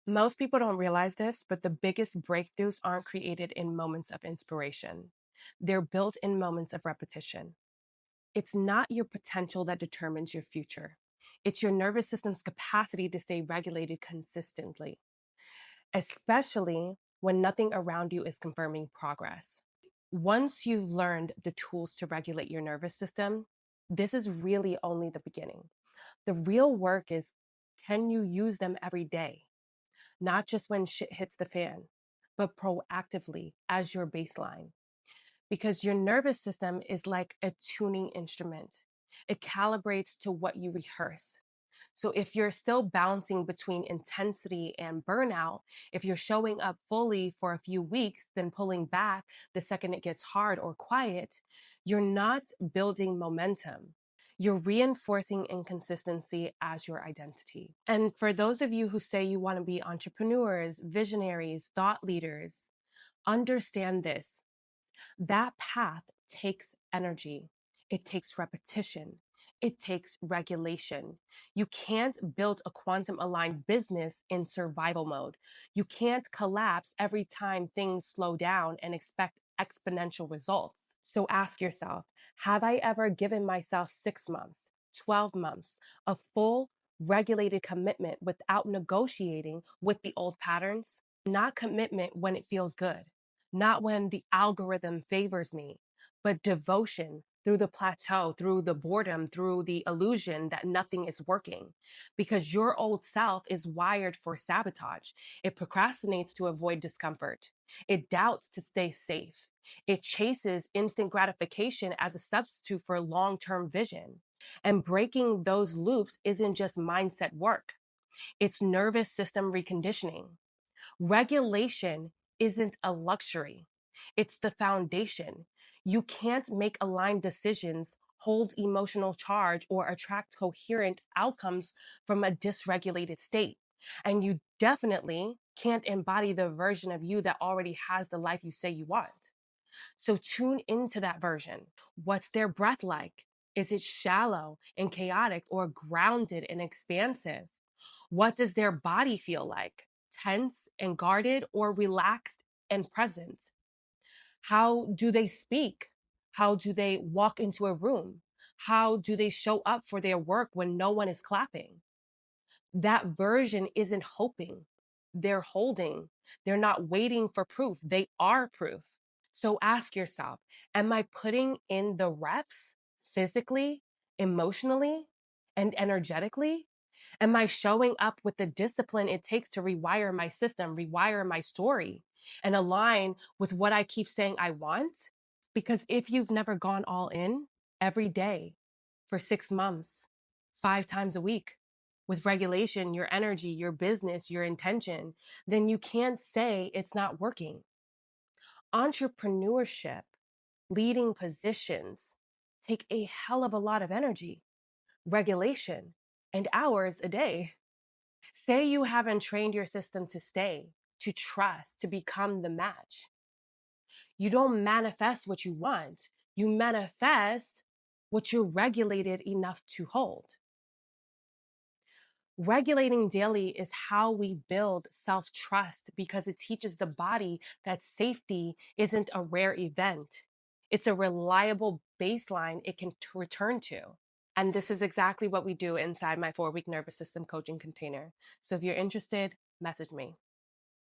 Most people don't realize this, but the biggest breakthroughs aren't created in moments of inspiration. They're built in moments of repetition. It's not your potential that determines your future. It's your nervous system's capacity to stay regulated consistently, especially when nothing around you is confirming progress. Once you've learned the tools to regulate your nervous system, this is really only the beginning. The real work is, can you use them every day? Not just when shit hits the fan, but proactively as your baseline. Because your nervous system is like a tuning instrument. It calibrates to what you rehearse. So if you're still bouncing between intensity and burnout, if you're showing up fully for a few weeks, then pulling back the second it gets hard or quiet, you're not building momentum. You're reinforcing inconsistency as your identity. And for those of you who say you want to be entrepreneurs, visionaries, thought leaders, understand this. That path takes energy. It takes repetition. It takes regulation. You can't build a quantum aligned business in survival mode. You can't collapse every time things slow down and expect exponential results. So ask yourself, have I ever given myself 6 months, 12 months, a full regulated commitment without negotiating with the old patterns? Not commitment when it feels good, not when the algorithm favors me, but devotion through the plateau, through the boredom, through the illusion that nothing is working. Because your old self is wired for sabotage. It procrastinates to avoid discomfort. It doubts to stay safe. It chases instant gratification as a substitute for long-term vision. And breaking those loops isn't just mindset work. It's nervous system reconditioning. Regulation isn't a luxury, it's the foundation. You can't make aligned decisions, hold emotional charge, or attract coherent outcomes from a dysregulated state. And you definitely can't embody the version of you that already has the life you say you want. So tune into that version. What's their breath like? Is it shallow and chaotic or grounded and expansive? What does their body feel like? Tense and guarded or relaxed and present? How do they speak? How do they walk into a room? How do they show up for their work when no one is clapping? That version isn't hoping. They're holding. They're not waiting for proof. They are proof. So ask yourself, am I putting in the reps physically, emotionally, and energetically? Am I showing up with the discipline it takes to rewire my system, rewire my story, and align with what I keep saying I want? Because if you've never gone all in every day for 6 months, 5 times a week, with regulation, your energy, your business, your intention, then you can't say it's not working. Entrepreneurship, leading positions take a hell of a lot of energy, regulation, and hours a day. Say you haven't trained your system to stay, to trust, to become the match. You don't manifest what you want. You manifest what you're regulated enough to hold. Regulating daily is how we build self trust because it teaches the body that safety isn't a rare event. It's a reliable baseline it can return to. And this is exactly what we do inside my 4-week nervous system coaching container. So if you're interested, message me.